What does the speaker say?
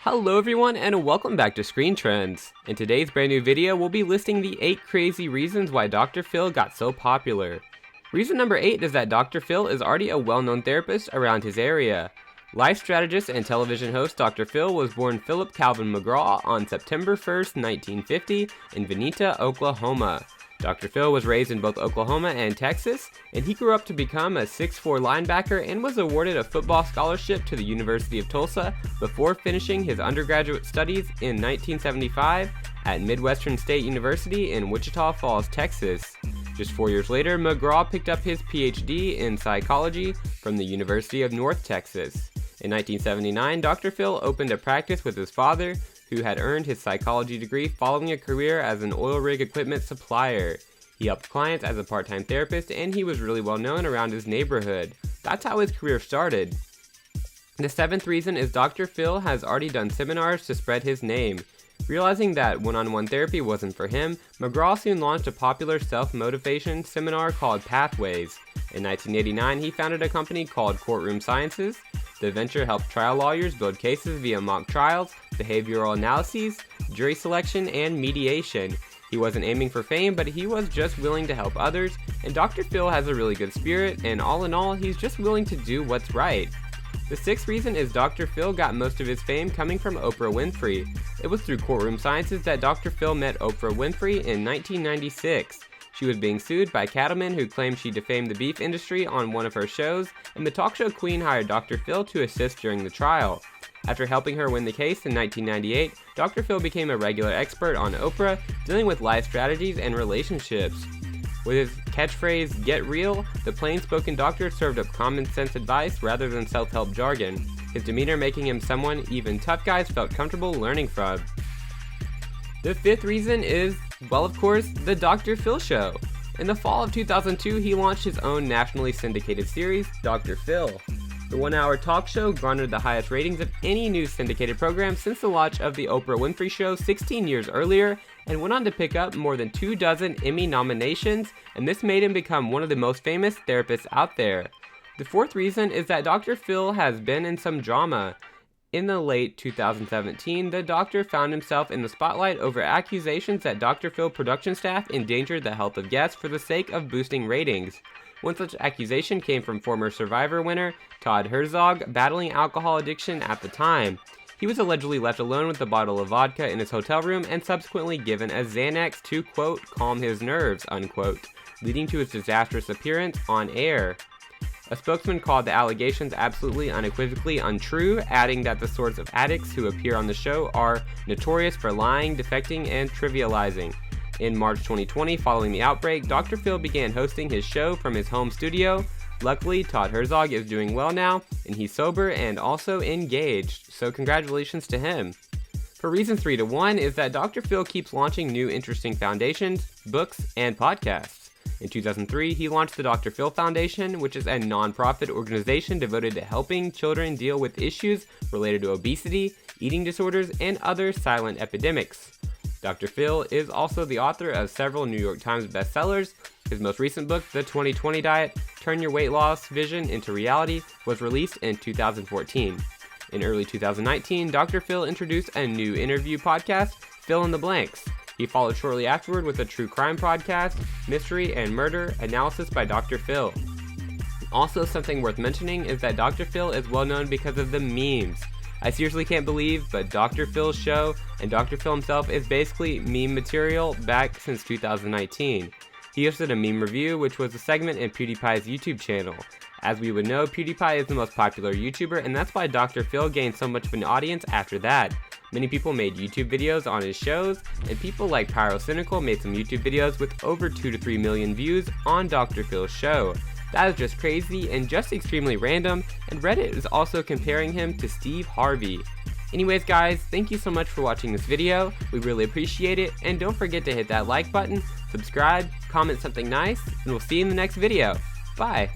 Hello everyone and welcome back to Screen Trends. In today's brand new video, we'll be listing the 8 crazy reasons why Dr. Phil got so popular. Reason number 8 is that Dr. Phil is already a well-known therapist around his area. Life strategist and television host Dr. Phil was born Philip Calvin McGraw on September 1st, 1950 in Vinita, Oklahoma. Dr. Phil was raised in both Oklahoma and Texas, and he grew up to become a 6'4" linebacker and was awarded a football scholarship to the University of Tulsa before finishing his undergraduate studies in 1975 at Midwestern State University in Wichita Falls, Texas. Just 4 years later, McGraw picked up his PhD in psychology from the University of North Texas. In 1979, Dr. Phil opened a practice with his father, who had earned his psychology degree following a career as an oil rig equipment supplier. He helped clients as a part-time therapist, and he was really well known around his neighborhood. That's how his career started. The 7th reason is Dr. Phil has already done seminars to spread his name. Realizing that one-on-one therapy wasn't for him, McGraw soon launched a popular self-motivation seminar called Pathways. In 1989, he founded a company called Courtroom Sciences. The venture helped trial lawyers build cases via mock trials, behavioral analyses, jury selection, and mediation. He wasn't aiming for fame, but he was just willing to help others, and Dr. Phil has a really good spirit, and all in all, he's just willing to do what's right. The 6th reason is Dr. Phil got most of his fame coming from Oprah Winfrey. It was through Courtroom Sciences that Dr. Phil met Oprah Winfrey in 1996. She was being sued by cattlemen who claimed she defamed the beef industry on one of her shows, and the talk show queen hired Dr. Phil to assist during the trial. After helping her win the case in 1998, Dr. Phil became a regular expert on Oprah, dealing with life strategies and relationships. With his catchphrase, "Get Real," the plain-spoken doctor served up common-sense advice rather than self-help jargon, his demeanor making him someone even tough guys felt comfortable learning from. The 5th reason is, well, of course, The Dr. Phil Show. In the fall of 2002, he launched his own nationally syndicated series, Dr. Phil. The one-hour talk show garnered the highest ratings of any new syndicated program since the launch of The Oprah Winfrey Show 16 years earlier, and went on to pick up more than 24 Emmy nominations, and this made him become one of the most famous therapists out there. The 4th reason is that Dr. Phil has been in some drama. In the late 2017, the doctor found himself in the spotlight over accusations that Dr. Phil production staff endangered the health of guests for the sake of boosting ratings. One such accusation came from former Survivor winner Todd Herzog, battling alcohol addiction at the time. He was allegedly left alone with a bottle of vodka in his hotel room and subsequently given a Xanax to, quote, calm his nerves, unquote, leading to his disastrous appearance on air. A spokesman called the allegations absolutely unequivocally untrue, adding that the sorts of addicts who appear on the show are notorious for lying, defecting, and trivializing. In March 2020, following the outbreak, Dr. Phil began hosting his show from his home studio. Luckily, Todd Herzog is doing well now, and he's sober and also engaged, so congratulations to him. For reason 3 to 1 is that Dr. Phil keeps launching new interesting foundations, books, and podcasts. In 2003, he launched the Dr. Phil Foundation, which is a non-profit organization devoted to helping children deal with issues related to obesity, eating disorders, and other silent epidemics. Dr. Phil is also the author of several New York Times bestsellers. His most recent book, The 2020 Diet: Turn Your Weight Loss Vision into Reality, was released in 2014. In early 2019, Dr. Phil introduced a new interview podcast, Fill in the Blanks. He followed shortly afterward with a true crime podcast, Mystery and Murder Analysis by Dr. Phil. Also, something worth mentioning is that Dr. Phil is well known because of the memes. I seriously can't believe, but Dr. Phil's show and Dr. Phil himself is basically meme material back since 2019. He hosted a meme review, which was a segment in PewDiePie's YouTube channel. As we would know, PewDiePie is the most popular YouTuber, and that's why Dr. Phil gained so much of an audience after that. Many people made YouTube videos on his shows, and people like PyroCynical made some YouTube videos with over 2 to 3 million views on Dr. Phil's show. That is just crazy and just extremely random, and Reddit is also comparing him to Steve Harvey. Anyways guys, thank you so much for watching this video, we really appreciate it, and don't forget to hit that like button, subscribe, comment something nice, and we'll see you in the next video. Bye!